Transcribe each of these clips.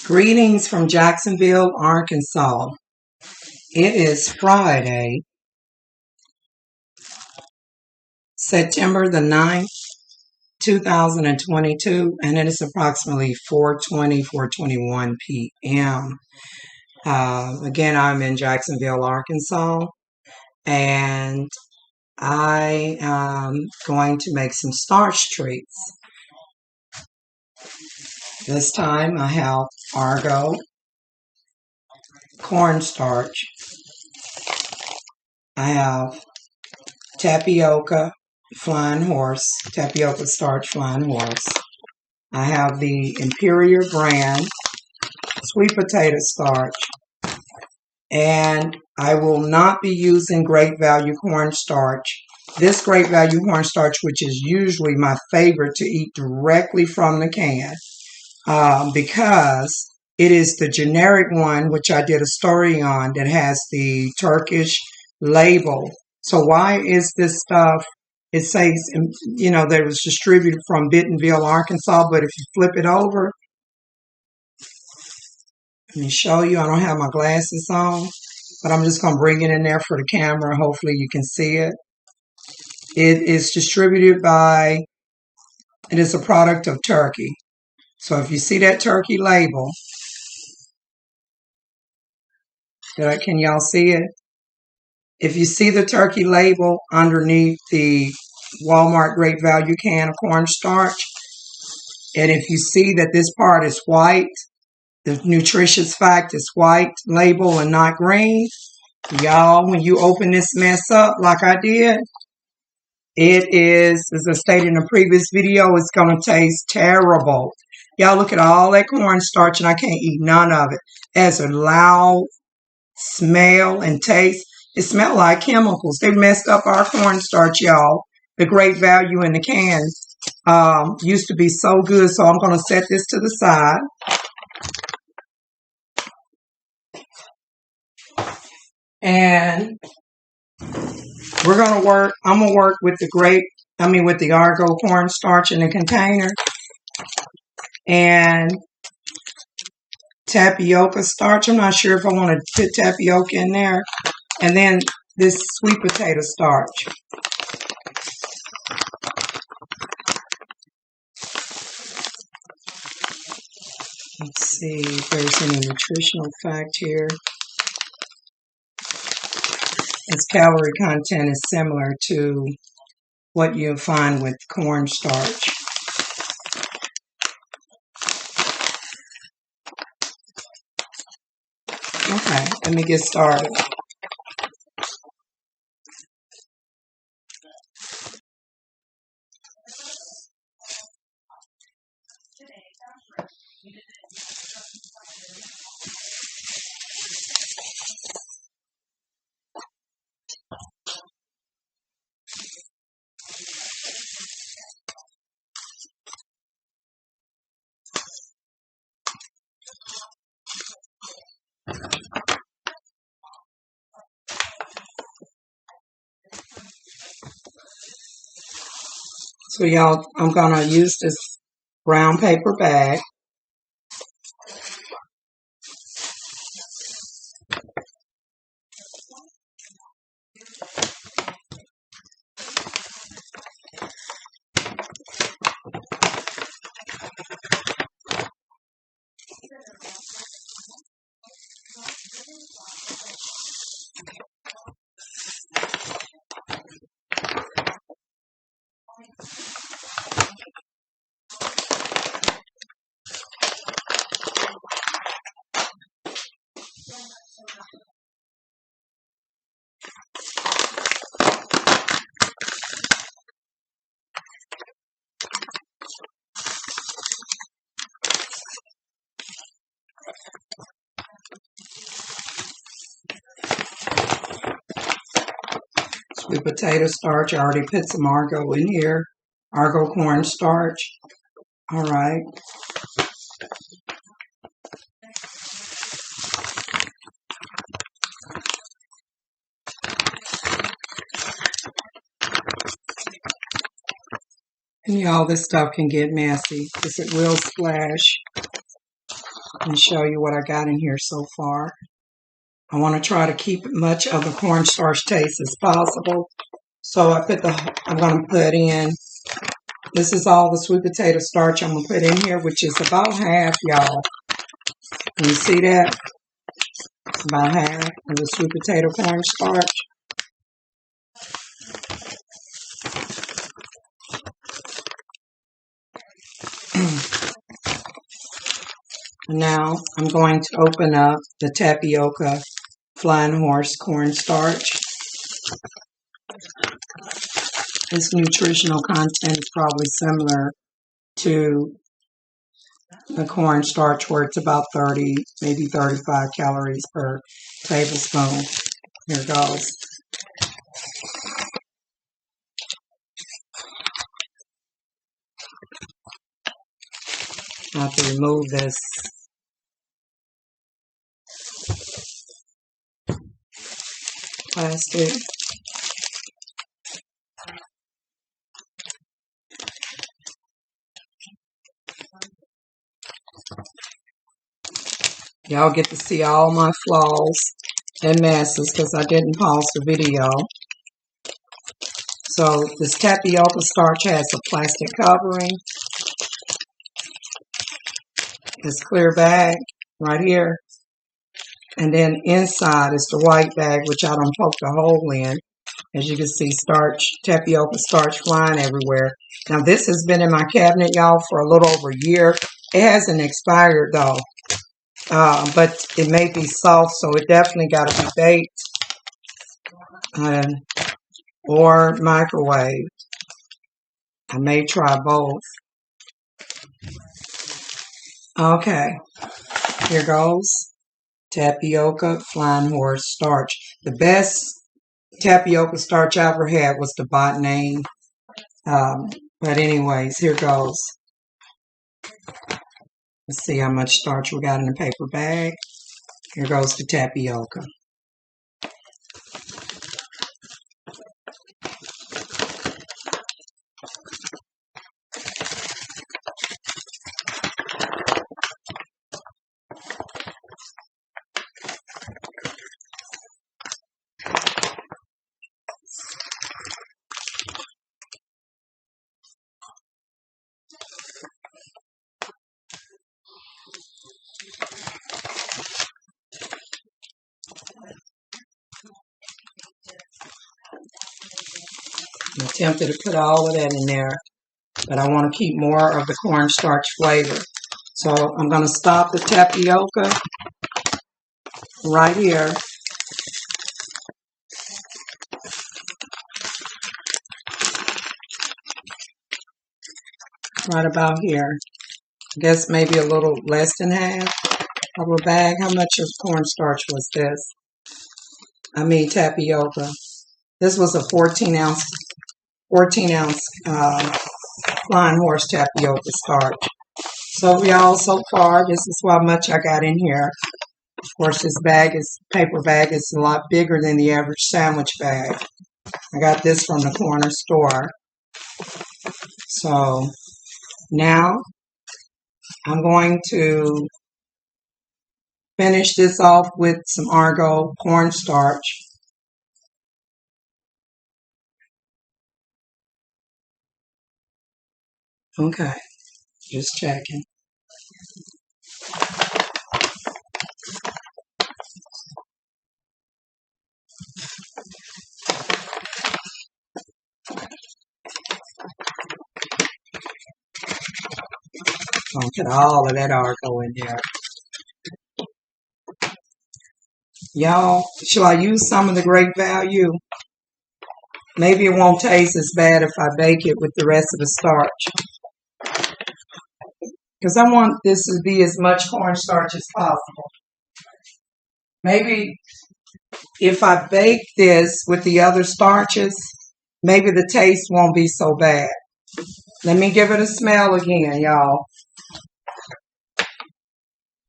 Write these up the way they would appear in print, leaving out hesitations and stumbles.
Greetings from Jacksonville, Arkansas. It is Friday, September the 9th, 2022, and it is approximately 4:21 p.m. Again, I'm in Jacksonville, Arkansas, and I am going to make some starch treats. This time I have Argo, cornstarch. I have Tapioca Starch Flying Horse. I have the Imperial brand sweet potato starch, and I will not be using Great Value cornstarch. This Great Value cornstarch, which is usually my favorite to eat directly from the can, because it is the generic one, which I did a story on, that has the Turkish label. So why is this stuff? It says, that it was distributed from Bentonville, Arkansas, but if you flip it over, let me show you. I don't have my glasses on, but I'm just going to bring it in there for the camera. Hopefully you can see it. It is distributed it is a product of Turkey. So if you see that Turkey label, can y'all see it? If you see the Turkey label underneath the Walmart Great Value can of cornstarch, and if you see that this part is white, the nutritious fact is white label and not green, y'all, when you open this mess up like I did, it is, as I stated in a previous video, it's going to taste terrible. Y'all look at all that cornstarch and I can't eat none of it. It has a loud smell and taste. It smells like chemicals. They messed up our cornstarch, y'all. The Great Value in the cans used to be so good. So I'm going to set this to the side. And we're going to work, I'm going to work with the Argo cornstarch in the container. And tapioca starch. I'm not sure if I want to put tapioca in there. And then this sweet potato starch. Let's see if there's any nutritional fact here. Its calorie content is similar to what you'll find with cornstarch. Okay, let me get started. So y'all, I'm going to use this brown paper bag. Sweet potato starch. I already put some Argo in here. Argo cornstarch. All right. And y'all, this stuff can get messy because it will splash. Let me show you what I got in here so far. I want to try to keep as much of the cornstarch taste as possible. So I'm going to put in, this is all the sweet potato starch I'm going to put in here, which is about half, y'all. Can you see that? About half of the sweet potato cornstarch. Now I'm going to open up the Tapioca Flying Horse cornstarch. Its nutritional content is probably similar to the cornstarch, where it's about 30, maybe 35 calories per tablespoon. Here it goes. I have to remove this plastic. Y'all get to see all my flaws and messes because I didn't pause the video. So this tapioca starch has a plastic covering. This clear bag right here. And then inside is the white bag, which I done poked a hole in. As you can see, tapioca starch flying everywhere. Now this has been in my cabinet, y'all, for a little over a year. It hasn't expired though. But it may be soft, so it definitely got to be baked or microwave. I may try both. Okay, here goes Tapioca Flying Horse starch. The best tapioca starch I ever had was the Botnane. But anyways, here goes. Let's see how much starch we got in the paper bag. Here goes the tapioca. I'm tempted to put all of that in there, but I want to keep more of the cornstarch flavor. So I'm going to stop the tapioca right here. Right about here. I guess maybe a little less than half of a bag. How much of cornstarch was this? I mean tapioca. This was a 14 ounce Flying Horse tapioca starch. So y'all, so far, this is how much I got in here. Of course, this paper bag is a lot bigger than the average sandwich bag. I got this from the corner store. So now I'm going to finish this off with some Argo cornstarch. Okay, just checking. I'll put all of that Argo in there. Y'all, shall I use some of the Great Value? Maybe it won't taste as bad if I bake it with the rest of the starch. Because I want this to be as much cornstarch as possible. Maybe if I bake this with the other starches, maybe the taste won't be so bad. Let me give it a smell again, y'all.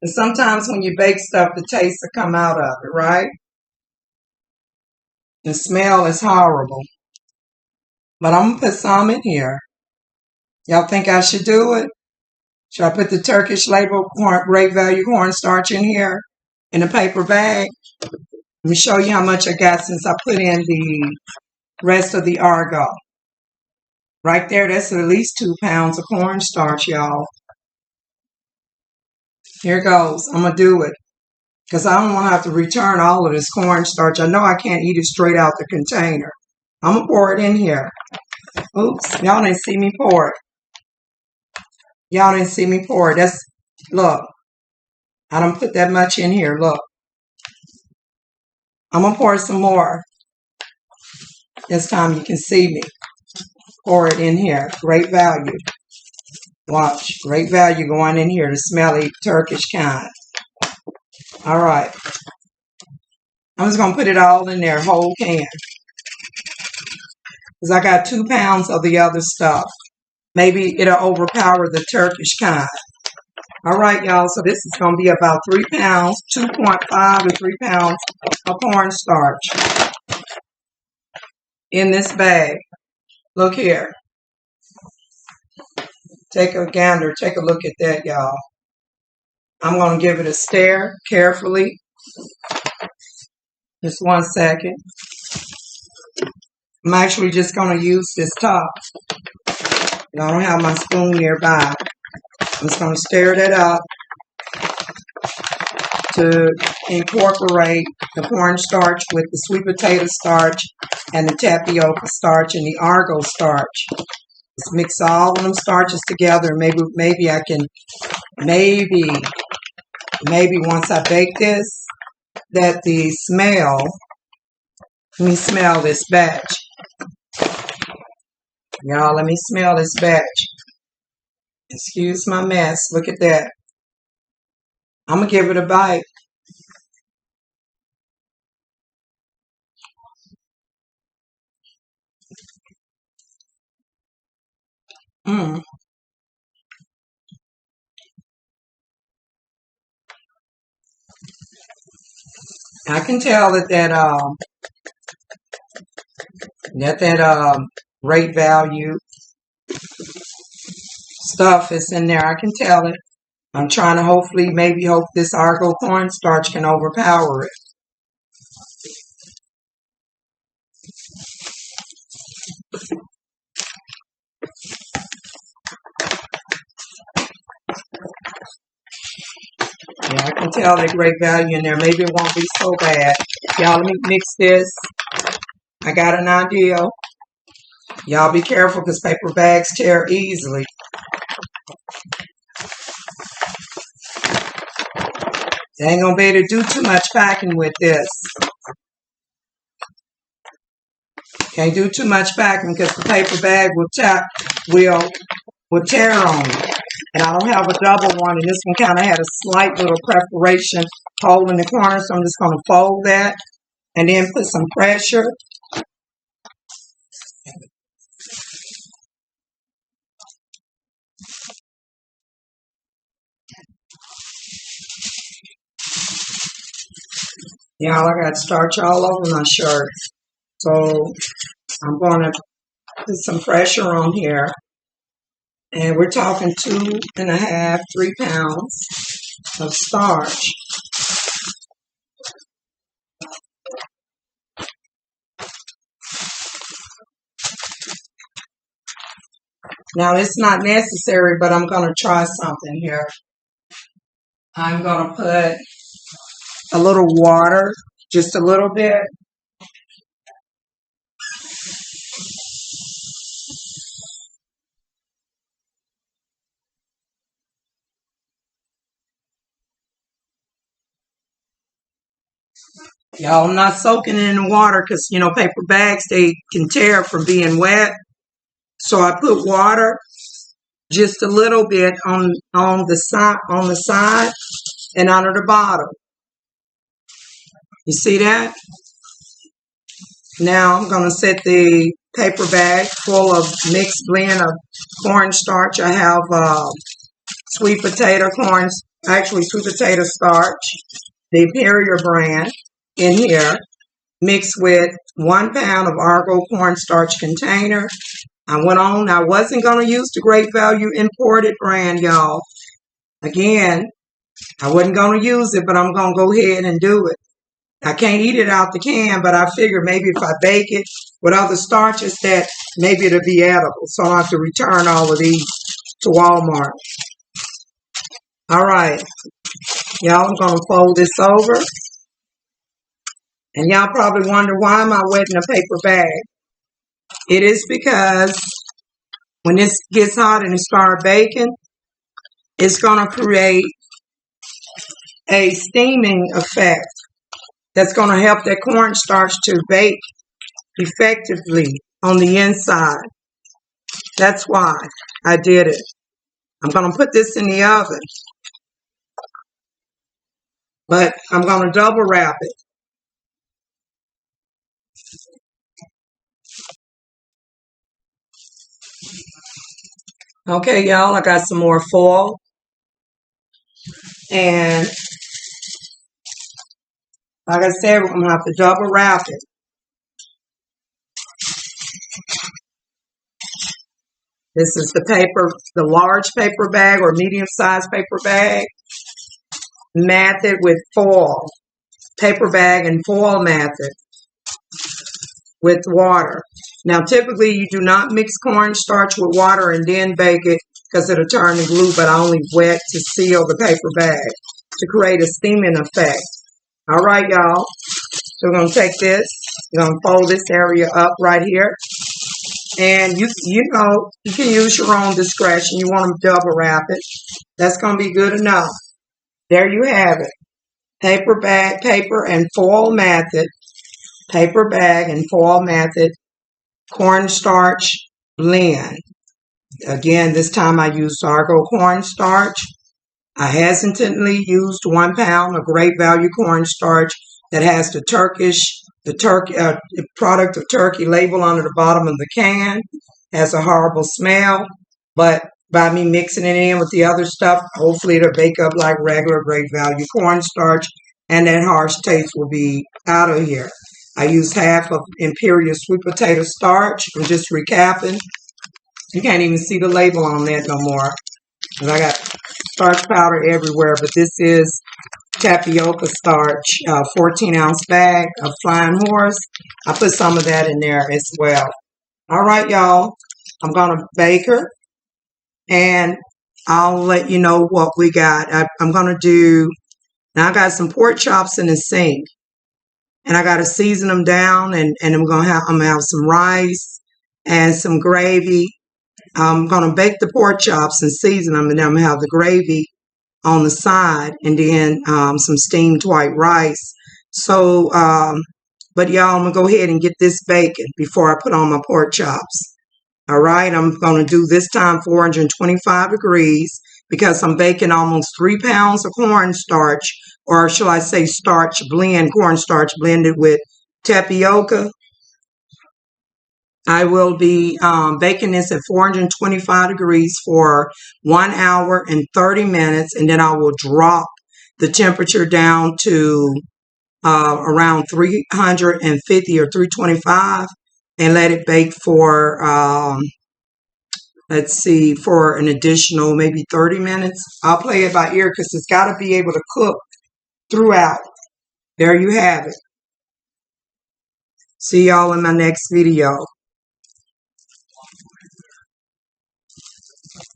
And sometimes when you bake stuff, the taste will come out of it, right? The smell is horrible. But I'm going to put some in here. Y'all think I should do it? Should I put the Turkish label great value cornstarch in here in a paper bag? Let me show you how much I got since I put in the rest of the Argo. Right there, that's at least 2 pounds of cornstarch, y'all. Here goes. I'm going to do it because I don't want to have to return all of this cornstarch. I know I can't eat it straight out the container. I'm going to pour it in here. Oops, y'all didn't see me pour it. Y'all didn't see me pour it. Look, I don't put that much in here. Look. I'm going to pour some more. This time you can see me. Pour it in here. Great value. Watch. Great value going in here. The smelly Turkish kind. All right. I'm just going to put it all in there. Whole can. Because I got 2 pounds of the other stuff. Maybe it'll overpower the Turkish kind. All right, y'all. So this is going to be about 3 pounds, 2.5 to 3 pounds of cornstarch in this bag. Look here. Take a gander. Take a look at that, y'all. I'm going to give it a stir carefully. Just 1 second. I'm actually just going to use this top. I don't have my spoon nearby. I'm just going to stir that up to incorporate the cornstarch with the sweet potato starch and the tapioca starch and the Argo starch. Just mix all of them starches together. Maybe I can, maybe once I bake this, that the smell, let me smell this batch. Y'all, let me smell this batch. Excuse my mess. Look at that. I'm going to give it a bite. I can tell that great value stuff is in there. I can tell it. I'm trying to hope this Argo cornstarch can overpower it. Yeah, I can tell that great value in there. Maybe it won't be so bad. Y'all, let me mix this. I got an idea. Y'all be careful because paper bags tear easily. They ain't going to be able to do too much packing with this. Can't do too much packing because the paper bag will tear on you. And I don't have a double one, and this one kind of had a slight little perforation hole in the corner, so I'm just going to fold that and then put some pressure. Y'all, I got starch all over my shirt. So I'm going to put some pressure on here. And we're talking 2.5, 3 pounds of starch. Now, it's not necessary, but I'm going to try something here. I'm going to put a little water, just a little bit. Y'all, I'm not soaking it in the water because, paper bags, they can tear from being wet. So I put water just a little bit on the side and under the bottom. You see that? Now I'm going to set the paper bag full of mixed blend of cornstarch. I have sweet potato starch, the Imperial brand in here, mixed with 1 pound of Argo cornstarch container. I wasn't going to use the Great Value imported brand, y'all. Again, I wasn't going to use it, but I'm going to go ahead and do it. I can't eat it out the can, but I figured maybe if I bake it with other starches that maybe it'll be edible. So I don't have to return all of these to Walmart. All right. Y'all, I'm going to fold this over. And y'all probably wonder, why am I wetting a paper bag? It is because when this gets hot and it starts baking, it's going to create a steaming effect that's going to help that cornstarch to bake effectively on the inside. That's why I did it. I'm going to put this in the oven, but I'm going to double wrap it. Okay, y'all, I got some more foil. And like I said, we're going to have to double wrap it. This is the paper, the large paper bag or medium-sized paper bag method with foil. Paper bag and foil method with water. Now, typically, you do not mix cornstarch with water and then bake it because it'll turn to glue, but I only wet to seal the paper bag to create a steaming effect. All right, y'all. So we're going to take this. We're going to fold this area up right here. And you know, you can use your own discretion. You want to double wrap it. That's going to be good enough. There you have it. Paper bag, paper and foil method. Paper bag and foil method. Cornstarch blend. Again, this time I used Argo cornstarch. I hesitantly used 1 pound of great value cornstarch that has the product of turkey label on the bottom of the can. Has a horrible smell, but by me mixing it in with the other stuff, hopefully it'll bake up like regular great value cornstarch, and that harsh taste will be out of here. I used half of Imperial sweet potato starch. I'm just recapping. You can't even see the label on that no more. And I got starch powder everywhere, but this is Tapioca Starch, 14-ounce bag of Flying Horse. I put some of that in there as well. All right, y'all. I'm going to bake her, and I'll let you know what we got. I'm going to do, now I got some pork chops in the sink, and I got to season them down, and I'm going to have some rice and some gravy. I'm going to bake the pork chops and season them, and then I'm going to have the gravy on the side, and then some steamed white rice. So, but y'all, I'm going to go ahead and get this baking before I put on my pork chops. All right, I'm going to do this time 425 degrees because I'm baking almost 3 pounds of cornstarch, or shall I say starch blend, cornstarch blended with tapioca. I will be baking this at 425 degrees for 1 hour and 30 minutes, and then I will drop the temperature down to around 350 or 325 and let it bake for, let's see, for an additional maybe 30 minutes. I'll play it by ear because it's got to be able to cook throughout. There you have it. See y'all in my next video.